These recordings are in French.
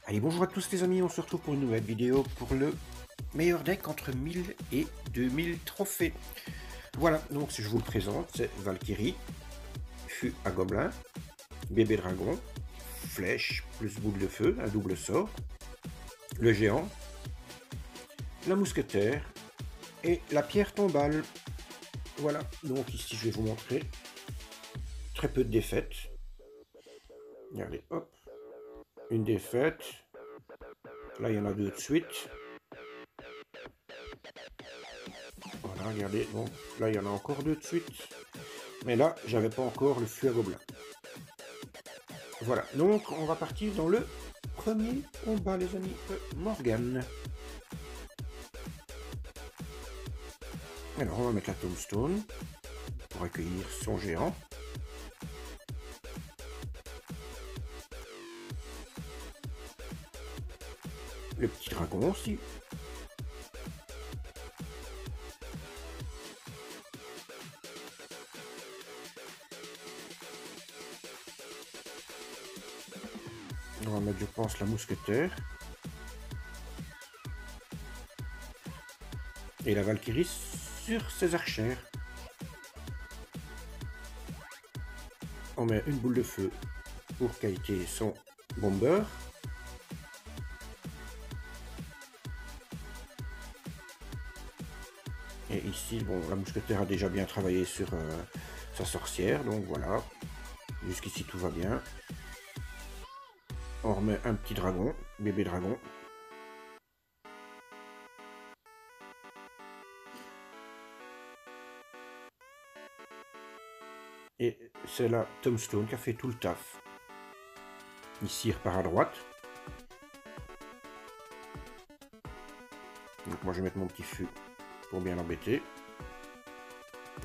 Allez, bonjour à tous les amis, on se retrouve pour une nouvelle vidéo pour le meilleur deck entre 1000 et 2000 trophées. Voilà, donc si je vous le présente, c'est Valkyrie, fût à gobelin, bébé dragon, flèche plus boule de feu, un double sort, le géant, la mousquetaire et la pierre tombale. Voilà, donc ici je vais vous montrer très peu de défaites. Regardez, hop, une défaite. Là, il y en a deux de suite. Voilà, regardez, bon, là, il y en a encore deux de suite. Mais là, j'avais pas encore le fût à gobelin. Voilà, donc on va partir dans le premier combat, les amis, Morgane. Alors, on va mettre la tombstone pour accueillir son géant. Le petit dragon aussi. On va mettre, je pense, la mousquetaire. Et la Valkyrie sur ses archères. On met une boule de feu pour qualifier son bomber. Et ici, bon, la mousquetaire a déjà bien travaillé sur sa sorcière, donc voilà. Jusqu'ici, tout va bien. On remet un petit dragon, bébé dragon. Et c'est la tombstone qui a fait tout le taf. Ici, il repart à droite. Donc moi, je vais mettre mon petit fût pour bien l'embêter.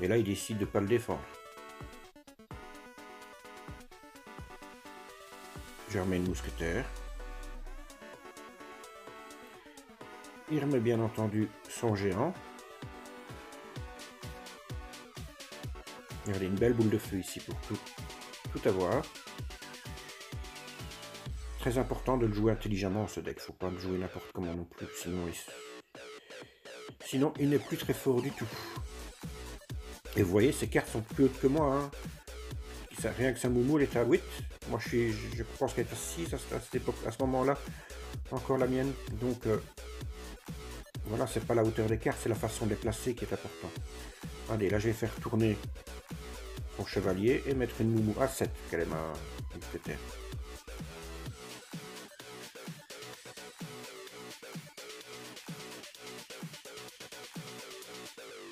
Et là, il décide de ne pas le défendre. Je remets une mousquetaire. Il remet bien entendu son géant. Regardez, une belle boule de feu ici pour tout avoir. Très important de le jouer intelligemment ce deck. Faut pas le jouer n'importe comment non plus, sinon il n'est plus très fort du tout. Et vous voyez, ces cartes sont plus hautes que moi. Hein. Rien que sa moumou, elle est à 8. Moi, je pense qu'elle est à 6 à ce moment-là. Encore la mienne. Donc, voilà, c'est pas la hauteur des cartes, c'est la façon de les placer qui est important. Allez, là, je vais faire tourner mon chevalier et mettre une moumou à 7. Quelle est ma mousquetaire.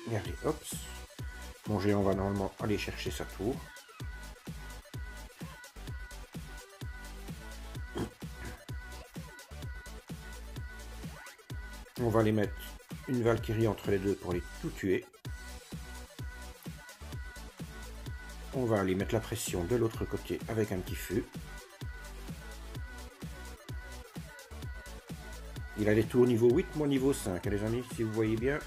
Regardez, hop. Mon géant va normalement aller chercher sa tour. On va les mettre une Valkyrie entre les deux pour les tout tuer. On va aller mettre la pression de l'autre côté avec un petit feu. Il a les tours niveau 8, moi niveau 5, hein, les amis, si vous voyez bien.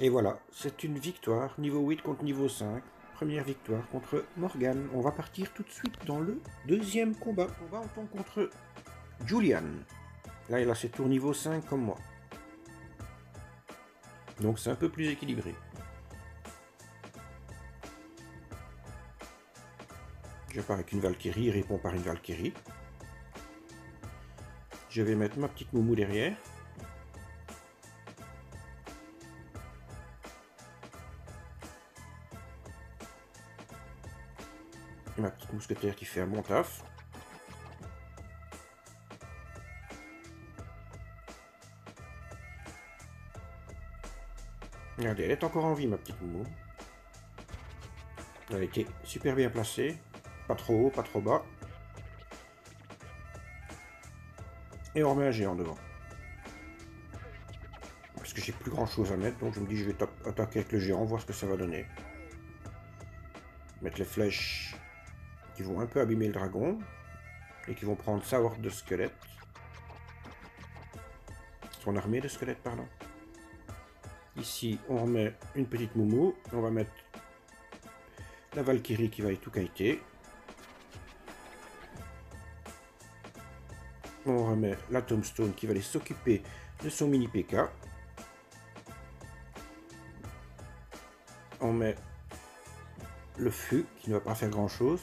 Et voilà, c'est une victoire, niveau 8 contre niveau 5. Première victoire contre Morgane. On va partir tout de suite dans le deuxième combat. On tombe contre Julian. Là, il a ses tours niveau 5 comme moi. Donc c'est un peu plus équilibré. Je pars avec une Valkyrie, il répond par une Valkyrie. Je vais mettre ma petite moumou derrière. Et ma petite mousquetaire qui fait un bon taf. Regardez, elle est encore en vie, ma petite moumou. Elle a été super bien placée. Pas trop haut, pas trop bas. Et on remet un géant devant. Parce que j'ai plus grand chose à mettre, donc je me dis je vais attaquer avec le géant, voir ce que ça va donner. Mettre les flèches qui vont un peu abîmer le dragon. Et qui vont prendre sa horde de squelettes. Son armée de squelettes, pardon. Ici, on remet une petite moumou. On va mettre la Valkyrie qui va être tout kiter. On remet la Tombstone qui va aller s'occuper de son mini PK. On met le feu qui ne va pas faire grand chose.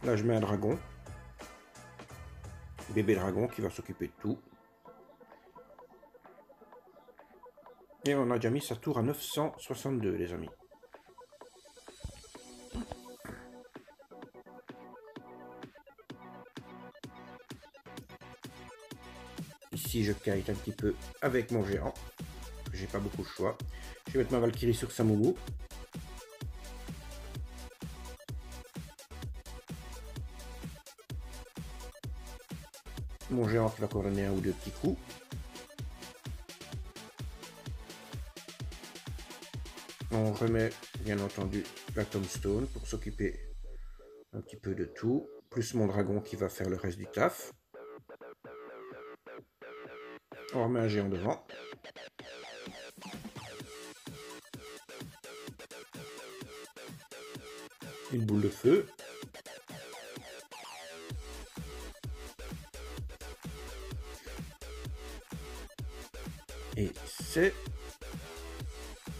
Là je mets un dragon. Bébé dragon qui va s'occuper de tout. Et on a déjà mis sa tour à 962 les amis. Ici je kite un petit peu avec mon géant. J'ai pas beaucoup de choix. Je vais mettre ma Valkyrie sur sa moumou. Mon géant qui va coordonner un ou deux petits coups. On remet bien entendu la Tombstone pour s'occuper un petit peu de tout. Plus mon dragon qui va faire le reste du taf. On remet un géant devant. Une boule de feu. Et c'est...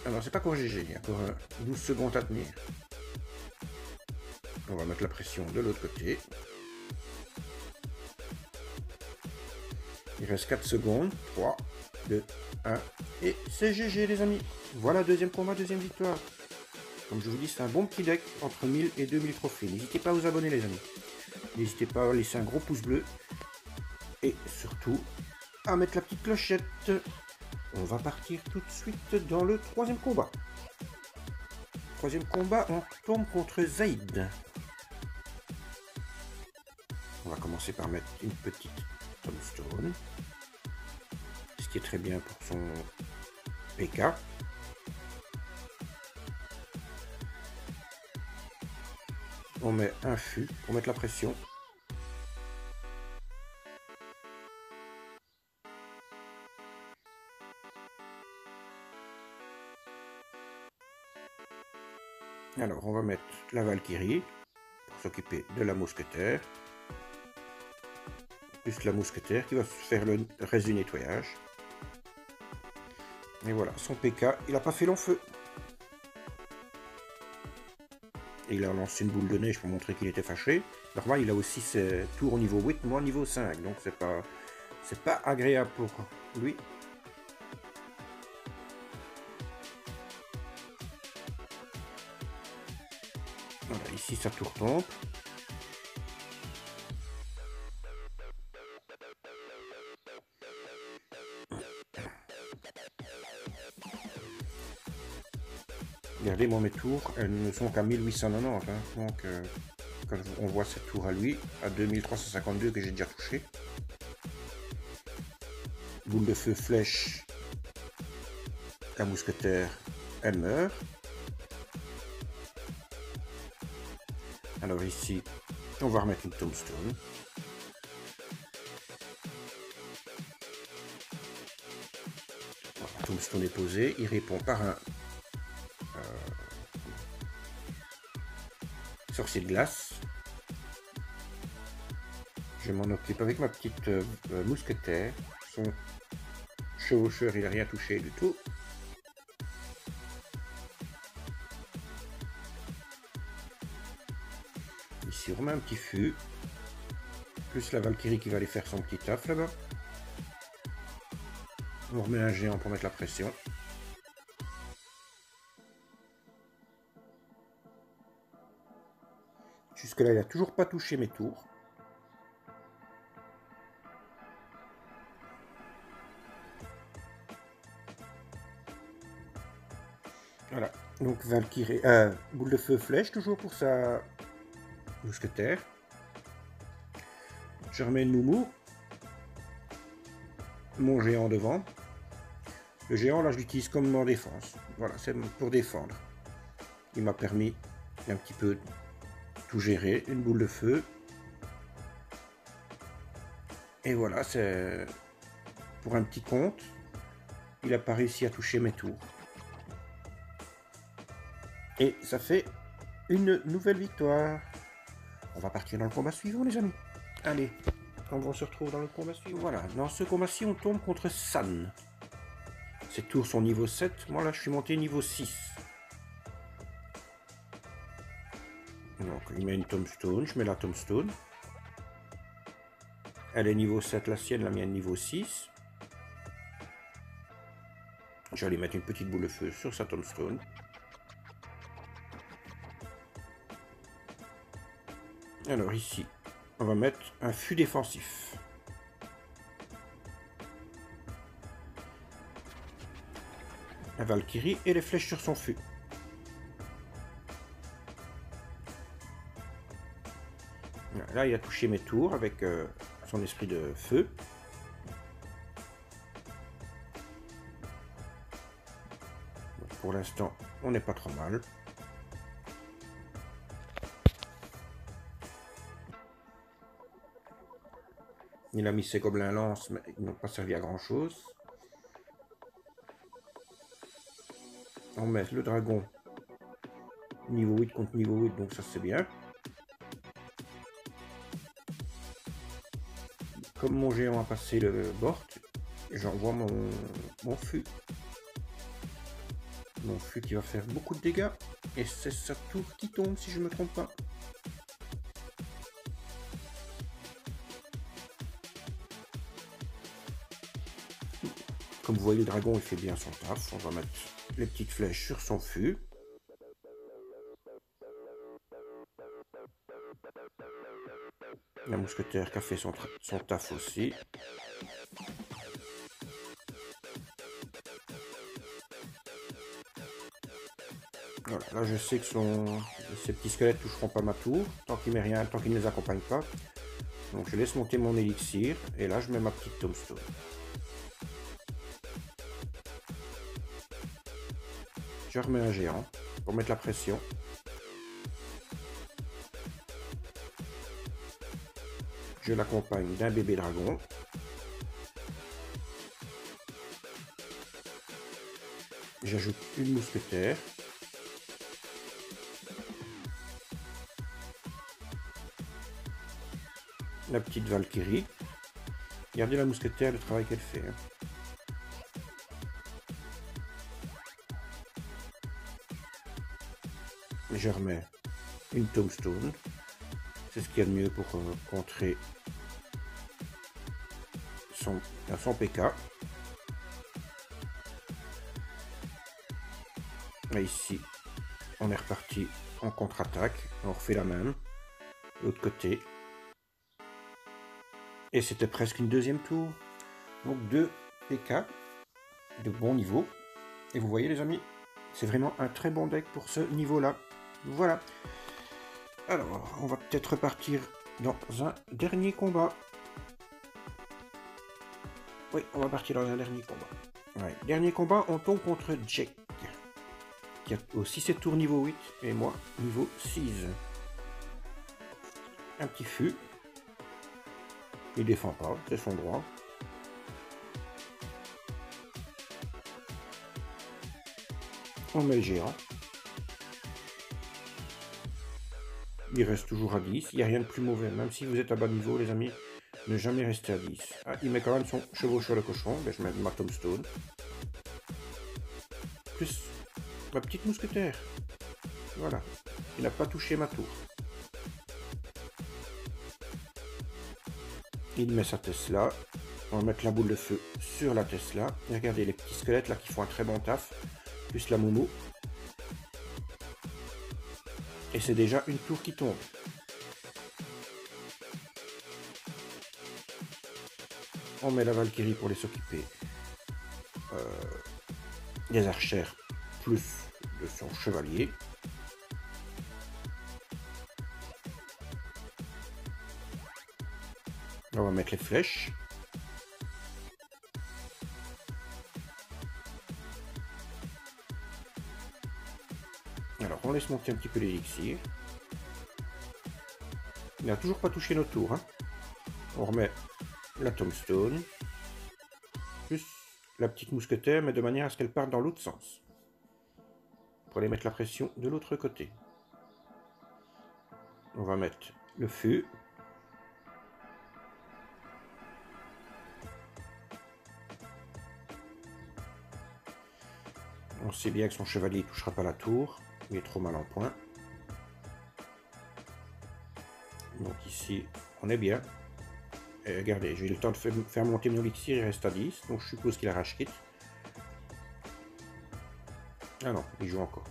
Alors c'est pas encore GG, il y a encore 12 secondes à tenir. On va mettre la pression de l'autre côté. Il reste 4 secondes. 3, 2, 1. Et c'est GG les amis. Voilà, deuxième combat, deuxième victoire. Comme je vous dis, c'est un bon petit deck entre 1000 et 2000 trophées. N'hésitez pas à vous abonner les amis. N'hésitez pas à laisser un gros pouce bleu. Et surtout, à mettre la petite clochette. On va partir tout de suite dans le troisième combat. Troisième combat, on tombe contre Zaid. On va commencer par mettre une petite Tombstone. Ce qui est très bien pour son PK. On met un fût pour mettre la pression. Alors on va mettre la Valkyrie pour s'occuper de la mousquetaire. Plus la mousquetaire qui va faire le reste du nettoyage. Et voilà, son PK, il n'a pas fait long feu. Et il a lancé une boule de neige pour montrer qu'il était fâché. Normal, il a aussi ses tours au niveau 8, moi niveau 5. Donc c'est pas agréable pour lui. Voilà, ici sa tour tombe. Regardez, moi mes tours, elles ne sont qu'à 1890. Hein. Donc quand on voit cette tour à lui, à 2352 que j'ai déjà touché. Boule de feu, flèche. La mousquetaire, elle meurt. Alors ici, on va remettre une Tombstone. Voilà, Tombstone est posé, il répond par un sorcier de glace. Je m'en occupe avec ma petite mousquetaire. Son chevaucheur, il n'a rien touché du tout. Ici, on remet un petit fût. Plus la Valkyrie qui va aller faire son petit taf là-bas. On remet un géant pour mettre la pression. Jusque là, il n'a toujours pas touché mes tours. Voilà, donc Valkyrie, boule de feu, flèche, toujours pour sa mousquetaire. Je remets une moumou. Mon géant devant. Le géant, là, je l'utilise comme en défense. Voilà, c'est pour défendre. Il m'a permis un petit peu tout gérer. Une boule de feu. Et voilà, c'est pour un petit compte. Il n'a pas réussi à toucher mes tours. Et ça fait une nouvelle victoire. On va partir dans le combat suivant, les amis. Allez, on se retrouve dans le combat suivant. Voilà, dans ce combat-ci, on tombe contre San. Ses tours sont niveau 7. Moi, là, je suis monté niveau 6. Donc, il met une tombstone. Je mets la tombstone. Elle est niveau 7, la sienne, la mienne niveau 6. Je vais aller mettre une petite boule de feu sur sa tombstone. Alors ici, on va mettre un fût défensif. La Valkyrie et les flèches sur son fût. Là, il a touché mes tours avec son esprit de feu. Donc, pour l'instant, on n'est pas trop mal. Il a mis ses gobelins lance, mais ils n'ont pas servi à grand chose. On met le dragon niveau 8 contre niveau 8, donc ça c'est bien. Comme mon géant a passé le bord, j'envoie mon fût. Mon fût qui va faire beaucoup de dégâts. Et c'est sa tour qui tombe si je ne me trompe pas. Comme vous voyez, le dragon il fait bien son taf. On va mettre les petites flèches sur son fût. La mousquetaire qui a fait son taf aussi. Voilà, là je sais que ces petits squelettes toucheront pas ma tour, tant qu'il met rien, tant qu'il ne les accompagne pas. Donc je laisse monter mon élixir, et là je mets ma petite tombstone. Je remets un géant pour mettre la pression. Je l'accompagne d'un bébé dragon. J'ajoute une mousquetaire. La petite Valkyrie. Regardez la mousquetaire, le travail qu'elle fait. Je remets une tombstone. C'est ce qu'il y a de mieux pour contrer son PK. Et ici, on est reparti en contre-attaque. On refait la même. L'autre côté. Et c'était presque une deuxième tour. Donc 2 PK de bon niveau. Et vous voyez les amis, c'est vraiment un très bon deck pour ce niveau-là. Voilà. Alors, on va peut-être repartir dans un dernier combat. Oui, on va partir dans un dernier combat. Ouais. Dernier combat, on tombe contre Jack, qui a aussi ses tours niveau 8, et moi, niveau 6. Un petit fût. Il défend pas, c'est son droit. On met le géant. Il reste toujours à 10. Il n'y a rien de plus mauvais. Même si vous êtes à bas niveau, les amis, ne jamais rester à 10. Ah, il met quand même son chevaucheur de cochon. Ben, je mets ma tombstone. Plus ma petite mousquetaire. Voilà. Il n'a pas touché ma tour. Il met sa Tesla. On va mettre la boule de feu sur la Tesla. Et regardez les petits squelettes là qui font un très bon taf. Plus la Momo. Et c'est déjà une tour qui tombe. On met la Valkyrie pour les s'occuper des archères plus de son chevalier. On va mettre les flèches. Alors on laisse monter un petit peu l'élixir. Il n'a toujours pas touché nos tours. Hein. On remet la tombstone, plus la petite mousquetaire, mais de manière à ce qu'elle parte dans l'autre sens. Pour aller mettre la pression de l'autre côté. On va mettre le feu. On sait bien que son chevalier ne touchera pas la tour, il est trop mal en point. Donc ici, on est bien. Et regardez, j'ai eu le temps de faire monter mon élixir, il reste à 10, donc je suppose qu'il arrache quitte. Ah non, il joue encore.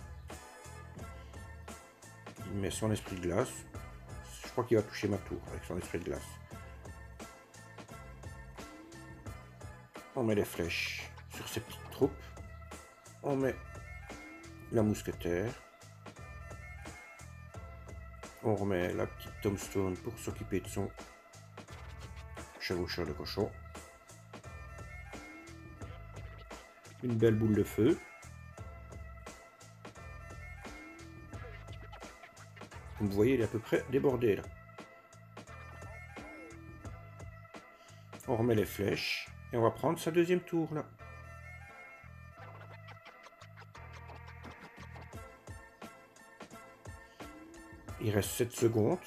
Il met son esprit de glace. Je crois qu'il va toucher ma tour avec son esprit de glace. On met les flèches sur ces petites troupes. On met la mousquetaire. On remet la petite tombstone pour s'occuper de son chevaucheur de cochon. Une belle boule de feu. Comme vous voyez, il est à peu près débordé là. On remet les flèches et on va prendre sa deuxième tour là. Il reste 7 secondes.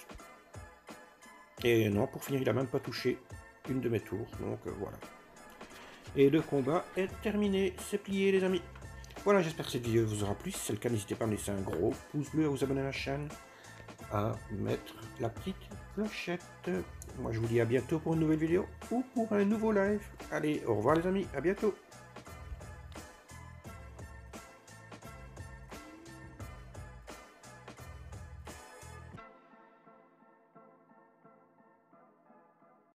Et non, pour finir, il n'a même pas touché une de mes tours. Donc voilà. Et le combat est terminé. C'est plié les amis. Voilà, j'espère que cette vidéo vous aura plu. Si c'est le cas, n'hésitez pas à me laisser un gros pouce bleu, à vous abonner à la chaîne, à mettre la petite clochette. Moi je vous dis à bientôt pour une nouvelle vidéo ou pour un nouveau live. Allez, au revoir les amis, à bientôt.